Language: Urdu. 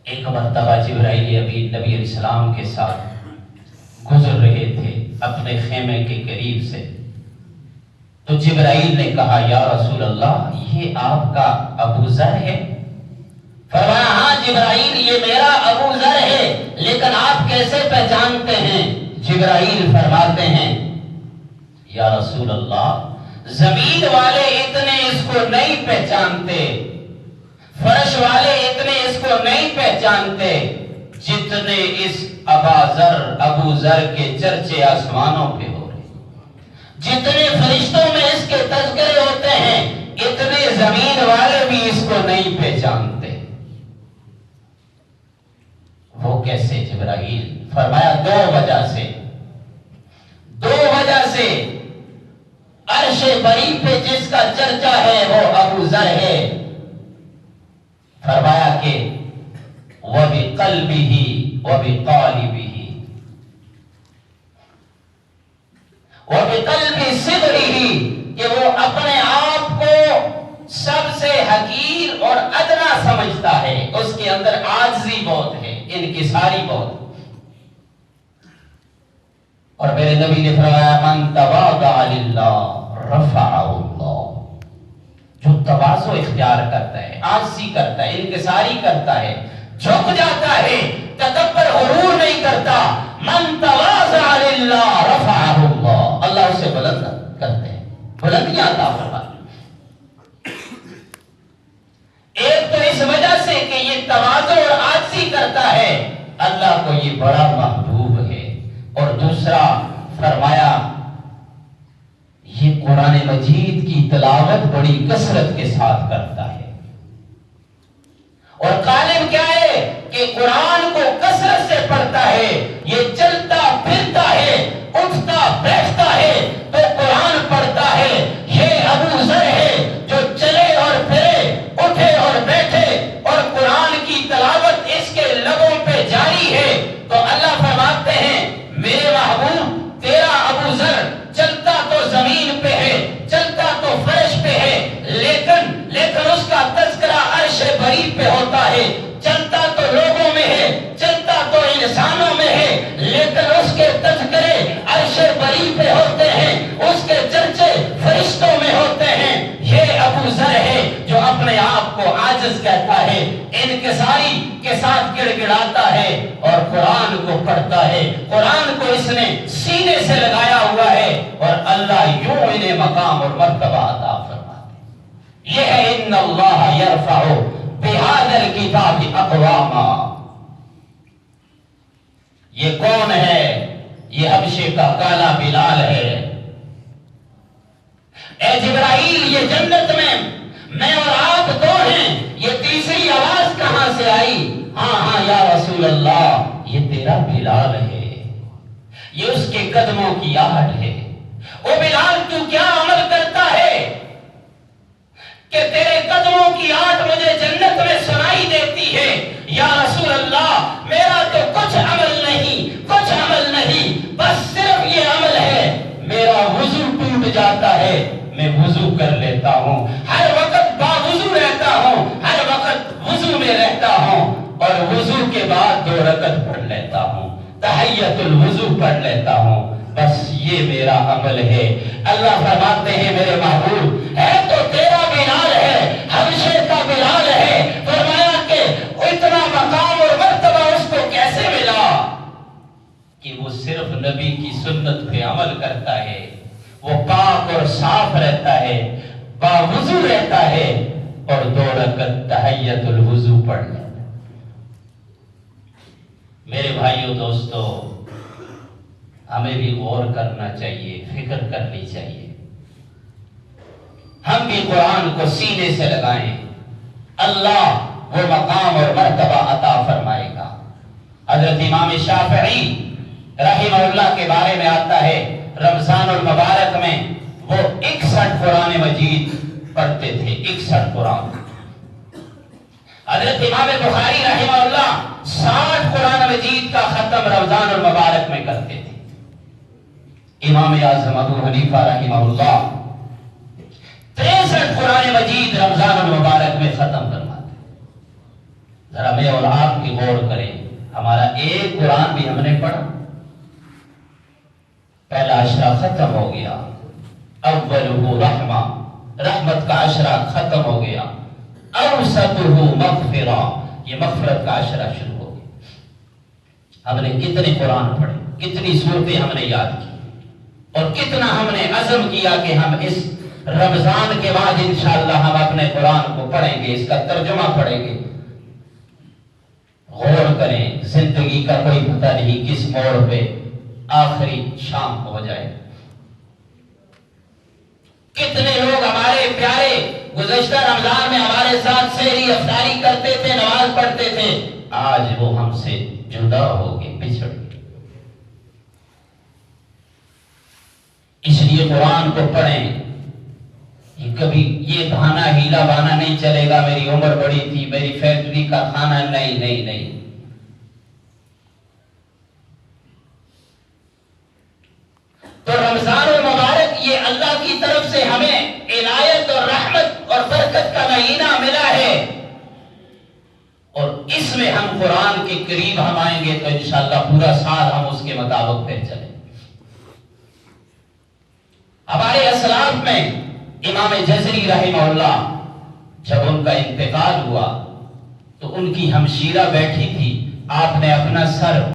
ایک مرتبہ جبرائیل امین نبی علیہ السلام کے ساتھ گزر رہے تھے اپنے خیمے کے قریب سے، تو جبرائیل نے کہا یا رسول اللہ یہ آپ کا ابو ذر ہے؟ فرمایا ہاں جبرائیل یہ میرا ابو ذر ہے، لیکن آپ کیسے پہچانتے ہیں؟ جبرائیل فرماتے ہیں یا رسول اللہ زمین والے اتنے اس کو نہیں پہچانتے، فرش والے اتنے اس کو نہیں پہچانتے جتنے اس ابو ذر کے چرچے آسمانوں پہ ہو رہے، جتنے فرشتوں میں اس کے تذکرے ہوتے ہیں اتنے زمین والے بھی اس کو نہیں پہچانتے۔ وہ کیسے جبرائیل؟ فرمایا دو وجہ سے عرش بری پہ جس کا چرچا ہے وہ ابو ذر ہے، فرمایا کہ وَبِقَلْبِهِ وَبِقَالِبِهِ وَبِقَلْبِ صِغْرِهِ کہ وہ اپنے آپ کو سب سے حقیر اور ادنا سمجھتا ہے، اس کے اندر عاجزی بہت ہے، انکساری بہت ہے۔ اور میرے نبی نے فرمایا من تواضع للہ رفعہ اللہ، جو تواضع اختیار کرتا ہے، عاجزی کرتا ہے، انکساری کرتا ہے، جھک جاتا ہے، تکبر غرور نہیں کرتا، من تواضع للہ رفعہ اللہ، اللہ اسے بلند کرتے ہیں، بلندیاں عطا فرماتے ہیں۔ ایک تو اس وجہ سے کہ یہ تواضع اور عاجزی کرتا ہے، اللہ کو یہ بڑا محبوب ہے، اور دوسرا فرمایا یہ قرآن مجید کی تلاوت بڑی کثرت کے ساتھ کرتا ہے، اور غالب کیا ہے کہ قرآن کو کثرت سے پڑھتا ہے، یہ چلتا پھرتا ہے، اٹھتا بیٹھتا ہے تو قرآن پڑھتا ہے۔ یہ ابو ذر ہے جو چلے اور پھرے، اٹھے اور بیٹھے اور قرآن کی تلاوت اس کے لبوں پہ جاری ہے، تو اللہ فرماتے ہیں میرے محبوب تیرا ابو ذر چلتا تو زمین پہ ہے، چلتا تو فرش پہ ہے، لیکن اس کا تذکرہ عرش بری پہ ہوتا ہے، چلتا تو لوگوں میں ہے، چلتا تو انسانوں میں ہے، لیکن اس کے تذکرے عرش بری پہ ہوتے ہیں، اس کے چرچے فرشتوں میں ہوتے ہیں۔ یہ ابو ذر ہے جو اپنے آپ کو عاجز کہتا ہے، انکساری کے ساتھ گڑ گڑاتا ہے اور قرآن کو پڑھتا ہے، قرآن کو اس نے سینے سے لگایا ہوا ہے، اور اللہ یوں انہیں مقام اور مرتبہ عطا فرماتے۔ یہ ہے ان اللہ یرفع بہذا الکتاب اقواما۔ یہ کون ہے؟ یہ حبشے کا کالا بلال ہے۔ اے جبرائیل یہ جنت میں اور آپ دو ہیں، یہ تیسری آواز کہاں سے آئی؟ ہاں یا رسول اللہ یہ تیرا بلال ہے، یہ اس کے قدموں کی آہٹ ہے۔ او بلال تو کیا عمل کرتا ہے کہ تیرے قدموں کی آہٹ مجھے جنت میں سنائی دیتی ہے؟ یا رسول اللہ میرا تو کچھ عمل نہیں، بس صرف یہ عمل ہے میرا وضو ٹوٹ جاتا ہے، میں وضو کر لیتا ہوں، ہر وقت باوضو رہتا ہوں، ہر وقت وضو میں رہتا ہوں، اور وضو کے بعد 2 رکعت پڑھ لیتا ہوں، تحیۃ الوضو پڑھ لیتا ہوں، بس یہ میرا عمل ہے۔ اللہ فرماتے ہیں میرے محبوب ہے تو تیرا بلال ہے، حبشے کا بلال ہے۔ فرمایا کہ اتنا مقام اور مرتبہ اس کو کیسے ملا کہ وہ صرف نبی کی سنت پہ عمل کرتا ہے، وہ پاک اور صاف رہتا ہے، باوضو رہتا ہے، اور 2 رکعت تحیۃ الوضو پڑھ لیتا ہے۔ میرے بھائیوں دوستو ہمیں بھی غور کرنا چاہیے، فکر کرنی چاہیے، ہم بھی قرآن کو سینے سے لگائیں، اللہ وہ مقام اور مرتبہ عطا فرمائے گا۔ حضرت امام شافعی رحمہ اللہ کے بارے میں آتا ہے رمضان المبارک میں وہ 61 قرآن مجید پڑھتے تھے، 61 قرآن۔ حضرت امام بخاری رحمہ اللہ 60 قرآن مجید کا ختم رمضان المبارک میں کرتے تھے۔ امام اعظم ابو حنیفہ رحمہ اللہ 63 قرآن مجید رمضان المبارک میں ختم کرواتے۔ ذرا میں اور آپ کی غور کریں، ہمارا ایک قرآن بھی ہم نے پڑھا؟ پہلا عشرہ ختم ہو گیا، اولہ رحمہ، رحمت کا عشرہ ختم ہو گیا، اوسطہ مغفرہ، یہ مغفرت کا عشرہ شروع ہو گیا۔ ہم نے کتنے قرآن پڑھے، کتنی صورتیں ہم نے یاد کی، اور کتنا ہم نے عزم کیا کہ ہم اس رمضان کے بعد انشاءاللہ ہم اپنے قرآن کو پڑھیں گے، اس کا ترجمہ پڑھیں گے۔ غور کریں، زندگی کا کوئی پتہ نہیں کس موڑ پہ آخری شام ہو جائے۔ کتنے لوگ ہمارے پیارے گزشتہ رمضان میں ہمارے ساتھ سحری افطاری کرتے تھے، نماز پڑھتے تھے، آج وہ ہم سے جدا ہو گئے، بچھڑ گئے۔ اس لیے قرآن کو پڑھیں۔ کبھی یہ بہانہ ہیلا بہانہ نہیں چلے گا، میری عمر بڑی تھی، میری فیکٹری کا کھانا، نہیں نہیں نہیں۔ تو رمضان المبارک یہ اللہ کی طرف سے ہمیں عنایت اور رحمت اور برکت کا مہینہ ملا ہے، اور اس میں ہم قرآن کے قریب ہم آئیں گے تو انشاءاللہ پورا سال ہم اس کے مطابق پھر چلیں۔ ہمارے اسلاف میں امام جزری رحمہ اللہ، جب ان کا انتقال ہوا تو ان کی ہمشیرہ بیٹھی تھی، آپ نے اپنا سر